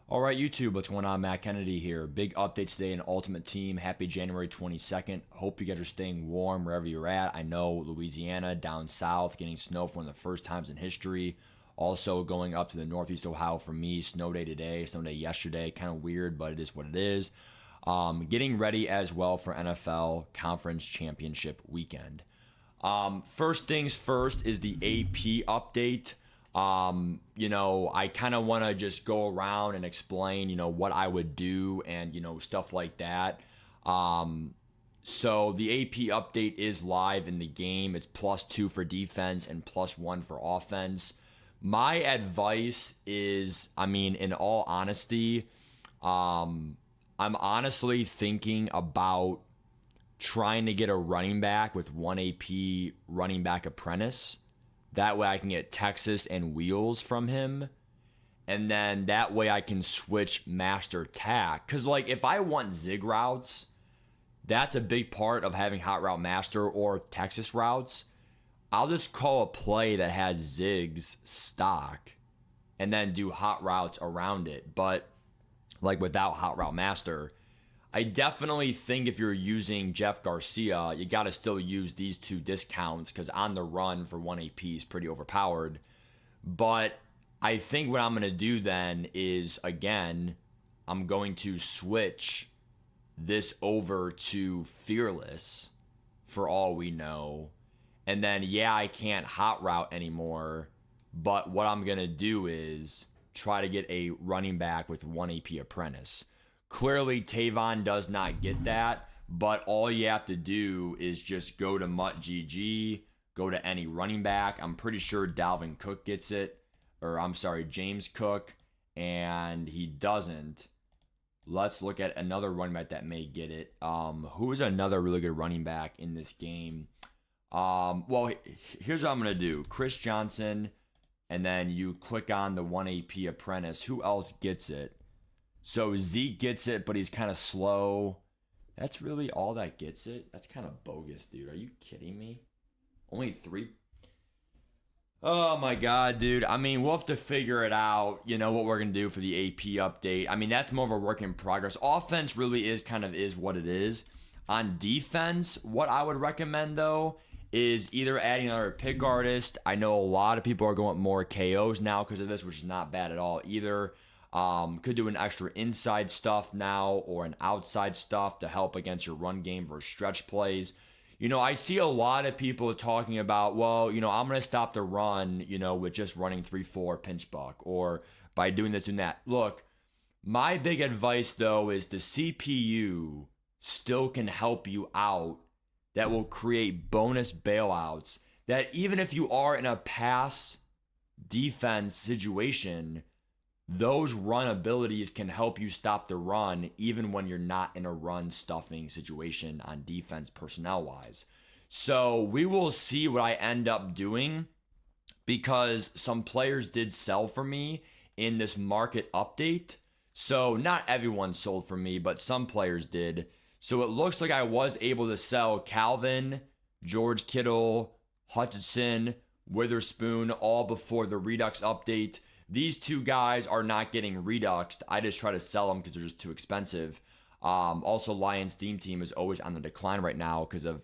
All right, YouTube, what's going on? Matt Kennedy here. Big update today in Ultimate Team. Happy January 22nd. Hope you guys are staying warm wherever you're at. I know Louisiana, down south, getting snow for one of the first times in history. Also going up to the Northeast Ohio for me. Snow day today, snow day yesterday. Kind of weird, but it is what it is. Getting ready as well for NFL Conference Championship weekend. First things first is the AP update. I kind of want to just go around and explain, what I would do and, stuff like that. So the AP update is live in the game. It's +2 for defense and +1 for offense. My advice is, in all honesty, I'm honestly thinking about trying to get a running back with 1 AP running back apprentice. That way I can get Texas and Wheels from him. And then that way I can switch Master Tack. Because, if I want Zig routes, that's a big part of having Hot Route Master or Texas routes. I'll just call a play that has Zig's stock and then do hot routes around it. But, without Hot Route Master, I definitely think if you're using Jeff Garcia, you got to still use these two discounts because on the run for 1 AP is pretty overpowered. But I think what I'm going to do then is, again, I'm going to switch this over to Fearless for all we know. And then, I can't hot route anymore. But what I'm going to do is try to get a running back with 1 AP apprentice. Clearly, Tavon does not get that, but all you have to do is just go to MUT GG, go to any running back. I'm pretty sure Dalvin Cook gets it, James Cook, and he doesn't. Let's look at another running back that may get it. Who is another really good running back in this game? Here's what I'm going to do. Chris Johnson, and then you click on the 1 AP apprentice. Who else gets it? So Zeke gets it, but he's kind of slow. That's really all that gets it? That's kind of bogus, dude. Are you kidding me? Only 3? Oh my God, dude. We'll have to figure it out, what we're going to do for the AP update. That's more of a work in progress. Offense really is what it is. On defense, what I would recommend, though, is either adding another pick artist. I know a lot of people are going more KOs now because of this, which is not bad at all either. Could do an extra inside stuff now or an outside stuff to help against your run game versus stretch plays. I see a lot of people talking about, I'm going to stop the run, with just running 3-4 pinch buck or by doing this and that. Look, my big advice, though, is the CPU still can help you out that will create bonus bailouts that even if you are in a pass defense situation, those run abilities can help you stop the run even when you're not in a run stuffing situation on defense personnel wise. So we will see what I end up doing because some players did sell for me in this market update. So not everyone sold for me, but some players did. So it looks like I was able to sell Calvin, George Kittle, Hutchinson, Witherspoon all before the Redux update. These two guys are not getting reduxed. I just try to sell them because they're just too expensive. Also, Lions theme team is always on the decline right now because of,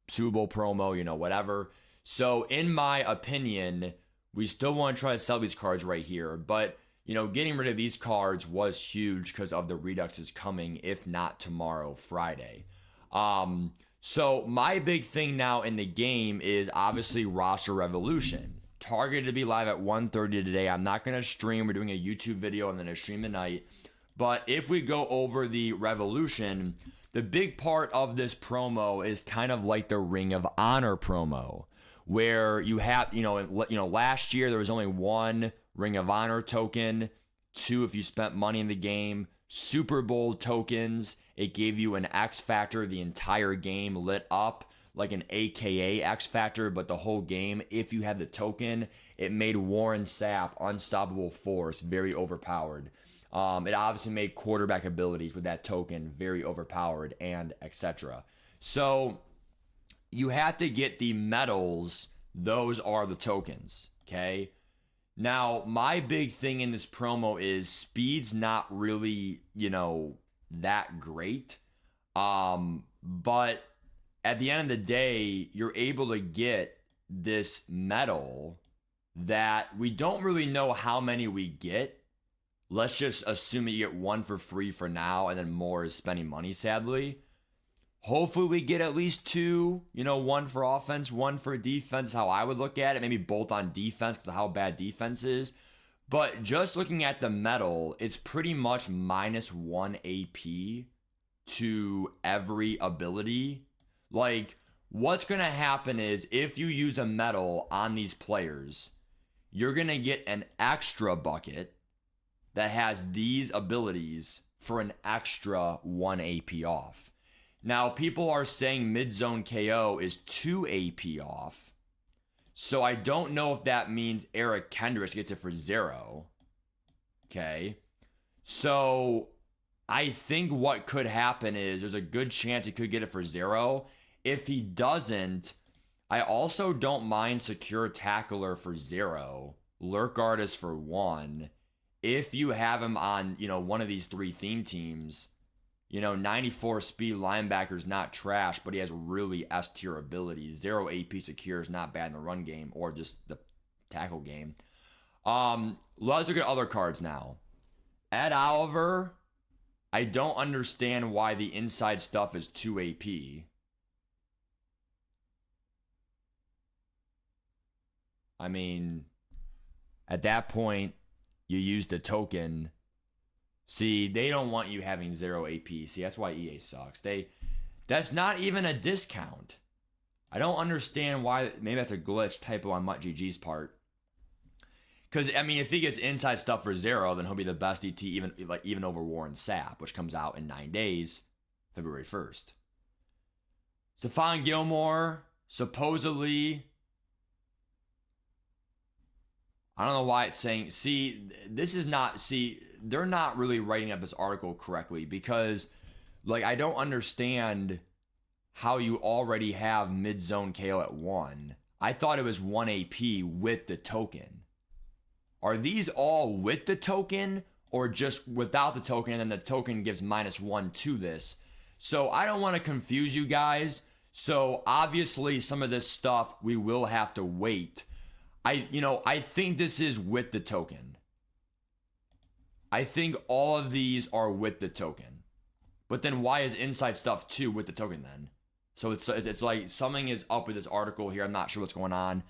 Super Bowl promo, whatever. So in my opinion, we still want to try to sell these cards right here. But, getting rid of these cards was huge because of the reduxes coming, if not tomorrow, Friday. So my big thing now in the game is obviously roster revolution. Targeted to be live at 1:30 today. I'm not going to stream. We're doing a YouTube video and then a stream tonight. But if we go over the revolution, the big part of this promo is kind of like the Ring of Honor promo, where you have, last year there was only 1 Ring of Honor token, 2 if you spent money in the game, Super Bowl tokens. It gave you an X Factor the entire game lit up, like an AKA X Factor, but the whole game, if you had the token, it made Warren Sapp unstoppable force, very overpowered. It obviously made quarterback abilities with that token very overpowered and etc. So you have to get the medals. Those are the tokens, okay? Now, my big thing in this promo is speed's not really, that great. But at the end of the day, you're able to get this medal that we don't really know how many we get. Let's just assume that you get one for free for now, and then more is spending money, sadly. Hopefully we get at least two, one for offense, one for defense, is how I would look at it. Maybe both on defense because of how bad defense is. But just looking at the medal, it's pretty much -1 AP to every ability. Like, what's going to happen is if you use a medal on these players, you're going to get an extra bucket that has these abilities for an extra 1 AP off. Now, people are saying mid-zone KO is 2 AP off. So I don't know if that means Eric Kendricks gets it for 0. Okay. So I think what could happen is there's a good chance he could get it for 0. If he doesn't, I also don't mind secure tackler for 0. Lurk artist for 1. If you have him on, one of these 3 theme teams, 94 speed linebacker's not trash, but he has really S tier abilities. 0 AP secure is not bad in the run game or just the tackle game. Let's look at other cards now. Ed Oliver, I don't understand why the inside stuff is 2 AP. I mean, at that point, you use the token. See, they don't want you having 0 AP. See, that's why EA sucks. That's not even a discount. I don't understand why. Maybe that's a glitch typo on MUT.GG's part. Because, if he gets inside stuff for 0, then he'll be the best ET even over Warren Sapp, which comes out in 9 days, February 1st. Stephon Gilmore, supposedly, I don't know why it's saying, they're not really writing up this article correctly because, I don't understand how you already have mid-zone KO at 1. I thought it was 1 AP with the token. Are these all with the token or just without the token and then the token gives -1 to this? So I don't want to confuse you guys. So obviously some of this stuff we will have to wait. I think this is with the token. I think all of these are with the token. But then why is inside stuff 2 with the token then? So it's like something is up with this article here. I'm not sure what's going on.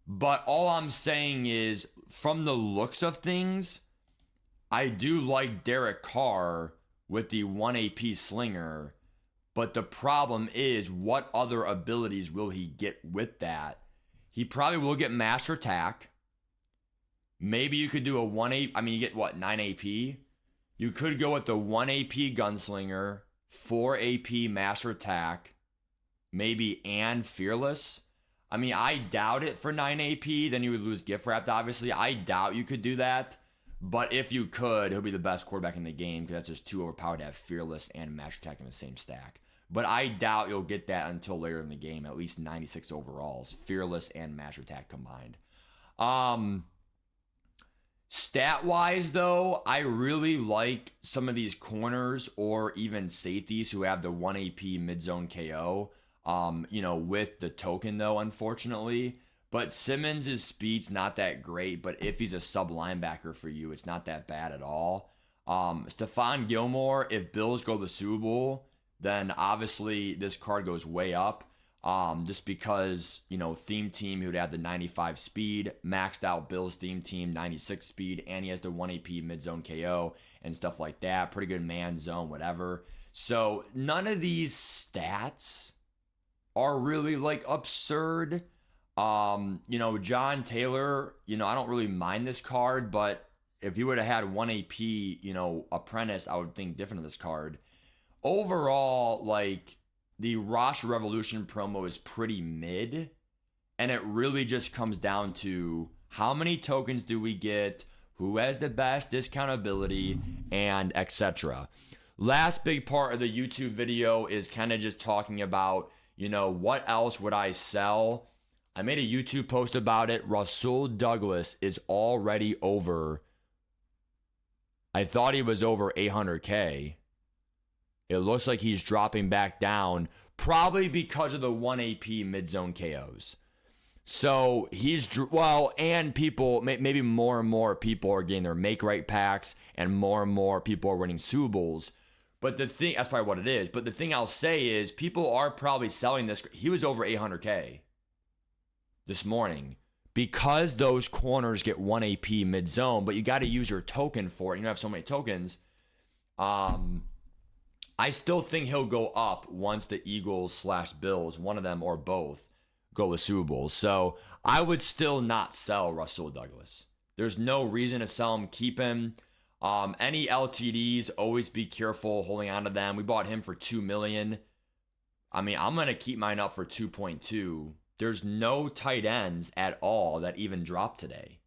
But all I'm saying is from the looks of things, I do like Derek Carr with the 1 AP slinger. But the problem is what other abilities will he get with that? He probably will get Master Attack. Maybe you could do a 1 AP. You get what, 9 AP? You could go with the 1 AP Gunslinger, 4 AP Master Attack, maybe and Fearless. I doubt it for 9 AP. Then you would lose gift wrapped, obviously. I doubt you could do that. But if you could, he'll be the best quarterback in the game because that's just too overpowered to have Fearless and Master Attack in the same stack. But I doubt you'll get that until later in the game, at least 96 overalls, Fearless and Master Attack combined. Stat-wise, though, I really like some of these corners or even safeties who have the 1 AP mid-zone KO, with the token, though, unfortunately. But Simmons' speed's not that great, but if he's a sub-linebacker for you, it's not that bad at all. Stephon Gilmore, if Bills go to the Super Bowl, then obviously this card goes way up. Just because, theme team, he would have the 95 speed, maxed out Bills theme team, 96 speed, and he has the 1 AP mid-zone KO and stuff like that. Pretty good man zone, whatever. So none of these stats are really absurd. John Taylor, I don't really mind this card, but if you would have had 1 AP, apprentice, I would think different of this card. Overall, the Roster Revolution promo is pretty mid, and it really just comes down to how many tokens do we get, who has the best discount ability, and etc. Last big part of the YouTube video is kind of just talking about, what else would I sell? I made a YouTube post about it. Rasul Douglas is already over. I thought he was over 800K. It looks like he's dropping back down, probably because of the 1 AP mid-zone KOs. So he's, well, and people, maybe more and more people are getting their make-right packs, and more people are winning Subles. But the thing, that's probably what it is. But the thing I'll say is people are probably selling this. He was over 800K this morning because those corners get 1 AP mid-zone, but you got to use your token for it. You don't have so many tokens. I still think he'll go up once the Eagles/Bills, one of them or both, go with Super Bowls. So I would still not sell Rasul Douglas. There's no reason to sell him. Keep him. Any LTDs, always be careful holding on to them. We bought him for $2 million. I mean, I'm going to keep mine up for 2.2. There's no tight ends at all that even dropped today.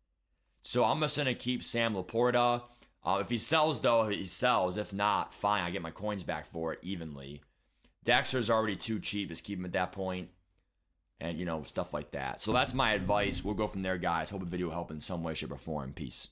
So I'm just going to keep Sam Laporta. If he sells, though, he sells. If not, fine. I get my coins back for it evenly. Dexter's already too cheap. Just keep him at that point. And, stuff like that. So that's my advice. We'll go from there, guys. Hope the video helped in some way, shape, or form. Peace.